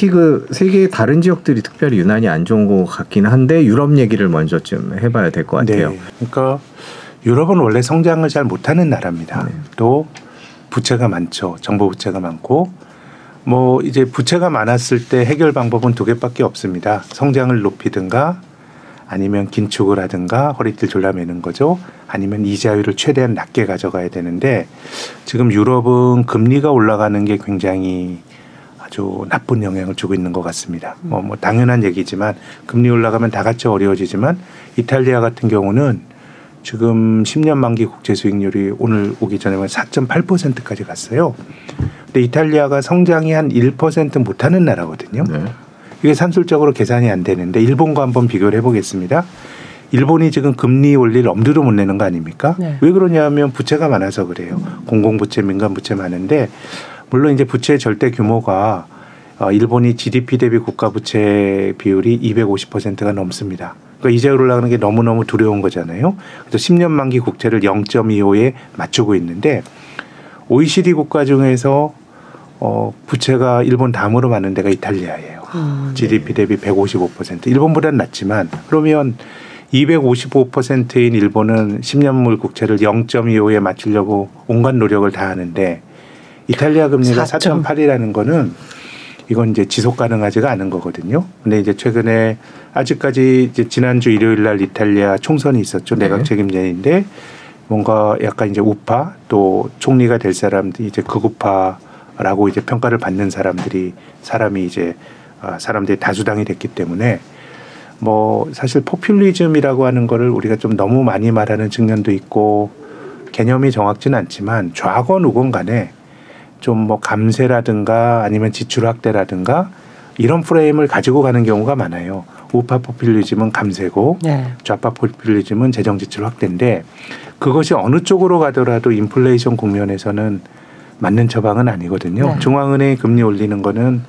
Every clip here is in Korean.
특히 그 세계의 다른 지역들이 특별히 유난히 안 좋은 것 같긴 한데 유럽 얘기를 먼저 좀 해봐야 될 것 같아요. 네. 그러니까 유럽은 원래 성장을 잘 못하는 나라입니다. 네. 또 부채가 많죠. 정부 부채가 많고 뭐 이제 부채가 많았을 때 해결 방법은 두 개밖에 없습니다. 성장을 높이든가 아니면 긴축을 하든가 허리띠를 졸라매는 거죠. 아니면 이자율을 최대한 낮게 가져가야 되는데 지금 유럽은 금리가 올라가는 게 굉장히 아주 나쁜 영향을 주고 있는 것 같습니다. 뭐 당연한 얘기지만 금리 올라가면 다 같이 어려워지지만 이탈리아 같은 경우는 지금 10년 만기 국채 수익률이 오늘 오기 전에 4.8%까지 갔어요. 근데 이탈리아가 성장이 한 1% 못하는 나라거든요. 네. 이게 산술적으로 계산이 안 되는데 일본과 한번 비교를 해보겠습니다. 일본이 지금 금리 올릴 엄두도 못 내는 거 아닙니까? 네. 왜 그러냐면 부채가 많아서 그래요. 공공부채, 민간부채 많은데 물론 이제 부채 절대 규모가 일본이 GDP 대비 국가부채 비율이 250%가 넘습니다. 그러니까 이자율 올라가는 게 너무너무 두려운 거잖아요. 그래서 10년 만기 국채를 0.25에 맞추고 있는데 OECD 국가 중에서 부채가 일본 다음으로 많은 데가 이탈리아예요. GDP 대비 155%. 일본보다는 낮지만 그러면 255%인 일본은 10년물 국채를 0.25에 맞추려고 온갖 노력을 다 하는데 이탈리아 금리가 4.8이라는 거는 이건 이제 지속 가능하지가 않은 거거든요. 근데 이제 최근에 아직까지 이제 지난주 일요일 날 이탈리아 총선이 있었죠. 네. 내각 책임제인데 뭔가 약간 이제 우파 또 총리가 될 사람들이 이제 극우파라고 이제 평가를 받는 사람들이 사람들이 다수당이 됐기 때문에 뭐 사실 포퓰리즘이라고 하는 거를 우리가 좀 너무 많이 말하는 측면도 있고 개념이 정확지는 않지만 좌건 우건 간에 좀 뭐 감세라든가 아니면 지출 확대라든가 이런 프레임을 가지고 가는 경우가 많아요. 우파 포퓰리즘은 감세고 네. 좌파 포퓰리즘은 재정 지출 확대인데 그것이 어느 쪽으로 가더라도 인플레이션 국면에서는 맞는 처방은 아니거든요. 네. 중앙은행이 금리 올리는 거는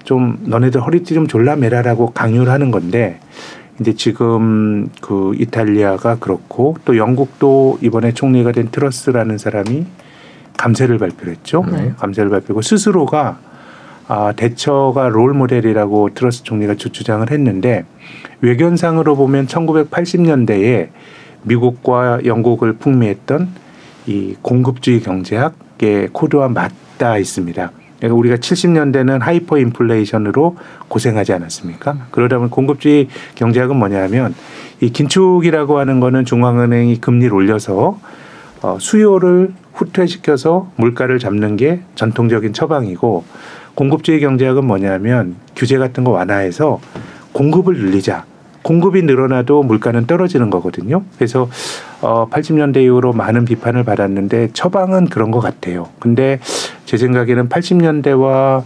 좀 너네들 허리띠 좀 졸라매라라고 강요를 하는 건데 이제 지금 그 이탈리아가 그렇고 또 영국도 이번에 총리가 된 트러스라는 사람이 감세를 발표했죠. 네. 감세를 발표하고 스스로가 대처가 롤 모델이라고 트러스 총리가 주장을 했는데 외견상으로 보면 1980년대에 미국과 영국을 풍미했던 이 공급주의 경제학의 코드와 맞닿아 있습니다. 그러니까 우리가 70년대는 하이퍼 인플레이션으로 고생하지 않았습니까? 그러다 보면 공급주의 경제학은 뭐냐면 이 긴축이라고 하는 거는 중앙은행이 금리를 올려서 수요를 후퇴시켜서 물가를 잡는 게 전통적인 처방이고 공급주의 경제학은 뭐냐면 규제 같은 거 완화해서 공급을 늘리자. 공급이 늘어나도 물가는 떨어지는 거거든요. 그래서 80년대 이후로 많은 비판을 받았는데 처방은 그런 것 같아요. 근데 제 생각에는 80년대와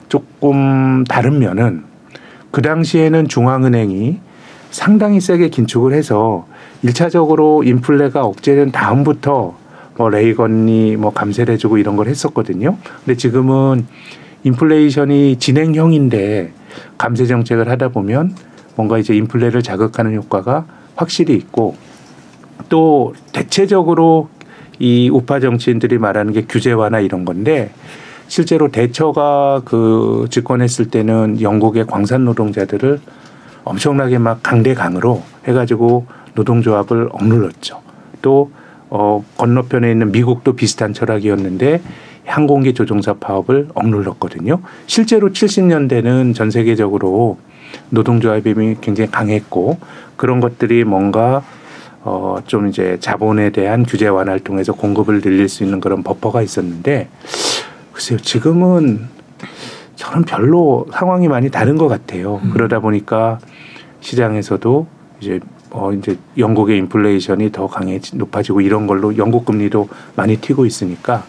조금 다른 면은 그 당시에는 중앙은행이 상당히 세게 긴축을 해서 1차적으로 인플레가 억제된 다음부터 뭐 레이건이 뭐 감세를 해주고 이런 걸 했었거든요. 근데 지금은 인플레이션이 진행형인데 감세 정책을 하다 보면 뭔가 이제 인플레를 자극하는 효과가 확실히 있고 또 대체적으로 이 우파 정치인들이 말하는 게 규제 완화 이런 건데 실제로 대처가 그 집권했을 때는 영국의 광산 노동자들을 엄청나게 막 강대강으로 해가지고 노동조합을 억눌렀죠. 또 건너편에 있는 미국도 비슷한 철학이었는데 항공기 조종사 파업을 억눌렀거든요. 실제로 70년대는 전 세계적으로 노동조합이 굉장히 강했고 그런 것들이 뭔가 좀 이제 자본에 대한 규제 완화를 통해서 공급을 늘릴 수 있는 그런 버퍼가 있었는데 글쎄요 지금은 저는 별로 상황이 많이 다른 것 같아요. 그러다 보니까 시장에서도 이제 영국의 인플레이션이 더 높아지고 이런 걸로 영국 금리도 많이 튀고 있으니까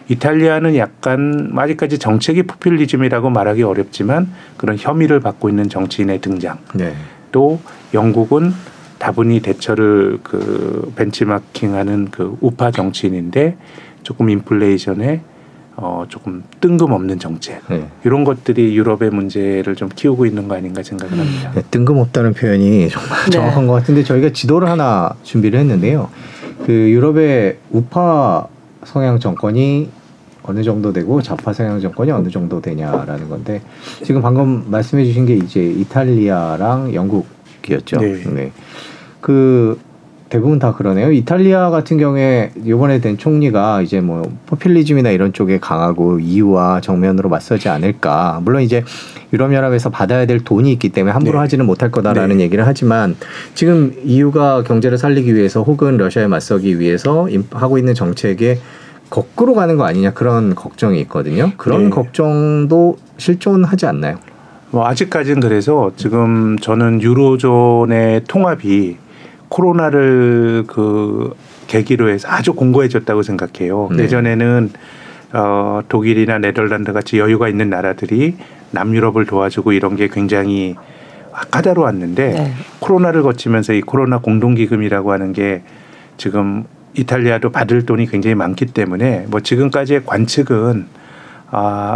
이탈리아는 약간 아직까지 정책이 포퓰리즘이라고 말하기 어렵지만 그런 혐의를 받고 있는 정치인의 등장. 네. 또 영국은 다분히 대처를 그 벤치마킹하는 그 우파 정치인인데 조금 인플레이션에 조금 뜬금없는 정책 이런 것들이 유럽의 문제를 좀 키우고 있는 거 아닌가 생각을 합니다. 네, 뜬금없다는 표현이 정말 정확한 것 같은데 저희가 지도를 하나 준비를 했는데요. 그 유럽의 우파 성향 정권이 어느 정도 되고 좌파 성향 정권이 어느 정도 되냐라는 건데 지금 방금 말씀해 주신 게 이제 이탈리아랑 영국이었죠. 네. 네. 그 대부분 다 그러네요. 이탈리아 같은 경우에 이번에 된 총리가 이제 뭐 포퓰리즘이나 이런 쪽에 강하고 EU와 정면으로 맞서지 않을까. 물론 이제 유럽연합에서 받아야 될 돈이 있기 때문에 함부로 네. 하지는 못할 거다라는 네. 얘기를 하지만 지금 EU가 경제를 살리기 위해서 혹은 러시아에 맞서기 위해서 하고 있는 정책에 거꾸로 가는 거 아니냐 그런 걱정이 있거든요. 그런 네. 걱정도 실존하지 않나요? 뭐 아직까지는 그래서 지금 저는 유로존의 통합이 코로나를 그 계기로 해서 아주 공고해졌다고 생각해요. 네. 예전에는 독일이나 네덜란드 같이 여유가 있는 나라들이 남유럽을 도와주고 이런 게 굉장히 까다로웠는데 네. 코로나를 거치면서 이 코로나 공동기금이라고 하는 게 지금 이탈리아도 받을 돈이 굉장히 많기 때문에 뭐 지금까지의 관측은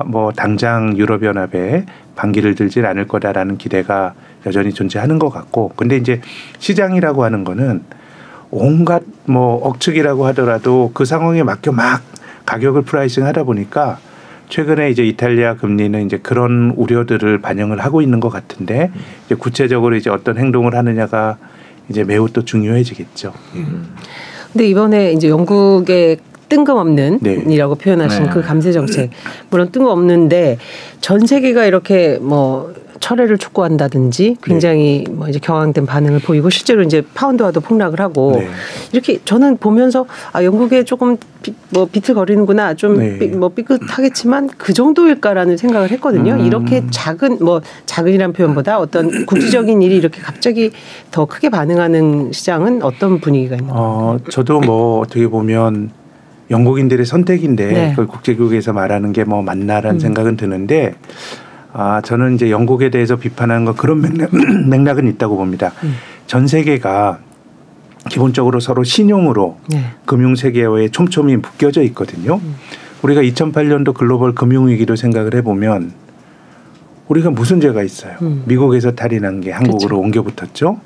뭐 당장 유럽연합에 반기를 들진 않을 거다라는 기대가 여전히 존재하는 것 같고, 근데 이제 시장이라고 하는 거는 온갖 뭐 억측이라고 하더라도 그 상황에 맞게 막 가격을 프라이싱 하다 보니까 최근에 이제 이탈리아 금리는 이제 그런 우려들을 반영을 하고 있는 것 같은데 이제 구체적으로 이제 어떤 행동을 하느냐가 이제 매우 또 중요해지겠죠. 근데 이번에 이제 영국의 뜬금없는 네. 이라고 표현하신 네. 그 감세 정책 물론 뜬금없는데 전 세계가 이렇게 뭐 철회를 촉구한다든지 굉장히 뭐 이제 경황된 반응을 보이고 실제로 이제 파운드화도 폭락을 하고 네. 이렇게 저는 보면서 영국에 조금 뭐 비틀거리는구나 좀 네. 뭐 삐끗하겠지만 그 정도일까라는 생각을 했거든요. 이렇게 작은이란 표현보다 어떤 국지적인 일이 이렇게 갑자기 더 크게 반응하는 시장은 어떤 분위기가 있는 건가요? 저도 뭐 어떻게 보면 영국인들의 선택인데 네. 그걸 국제국에서 말하는 게 뭐 맞나라는 생각은 드는데 저는 이제 영국에 대해서 비판하는 건 그런 맥락은 있다고 봅니다. 전 세계가 기본적으로 서로 신용으로 네. 금융세계와의 촘촘히 묶여져 있거든요. 우리가 2008년도 글로벌 금융위기도 생각을 해보면 우리가 무슨 죄가 있어요. 미국에서 탈인한 게 한국으로 그렇죠. 옮겨 붙었죠.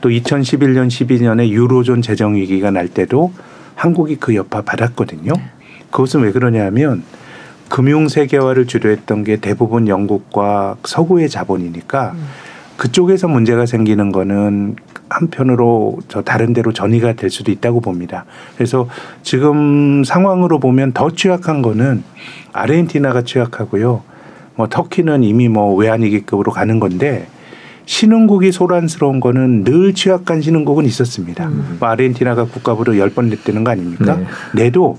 또 2011년, 12년에 유로존 재정위기가 날 때도 한국이 그 여파 받았거든요. 그것은 왜 그러냐면 금융세계화를 주도했던 게 대부분 영국과 서구의 자본이니까 그쪽에서 문제가 생기는 거는 한편으로 다른 데로 전이가 될 수도 있다고 봅니다. 그래서 지금 상황으로 보면 더 취약한 거는 아르헨티나가 취약하고요. 뭐 터키는 이미 뭐 외환위기급으로 가는 건데 신흥국이 소란스러운 거는 늘 취약한 신흥국은 있었습니다. 뭐 아르헨티나가 국가부도 10번 냈다는 거 아닙니까? 네. 내도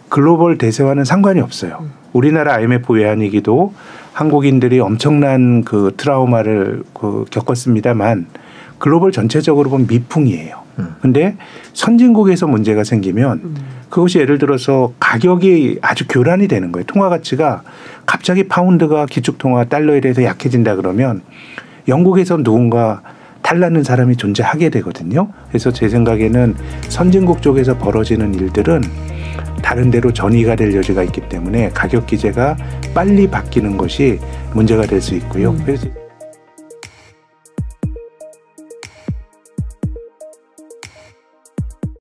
글로벌 대세와는 상관이 없어요. 우리나라 IMF 외환위기도 한국인들이 엄청난 그 트라우마를 겪었습니다만 글로벌 전체적으로 보면 미풍이에요. 근데 선진국에서 문제가 생기면 그것이 예를 들어서 가격이 아주 교란이 되는 거예요. 통화 가치가 갑자기 파운드가 기축통화 달러에 대해서 약해진다 그러면 영국에서 누군가 탈나는 사람이 존재하게 되거든요. 그래서 제 생각에는 선진국 쪽에서 벌어지는 일들은 다른 데로 전이가 될 여지가 있기 때문에 가격 기제가 빨리 바뀌는 것이 문제가 될 수 있고요. 그래서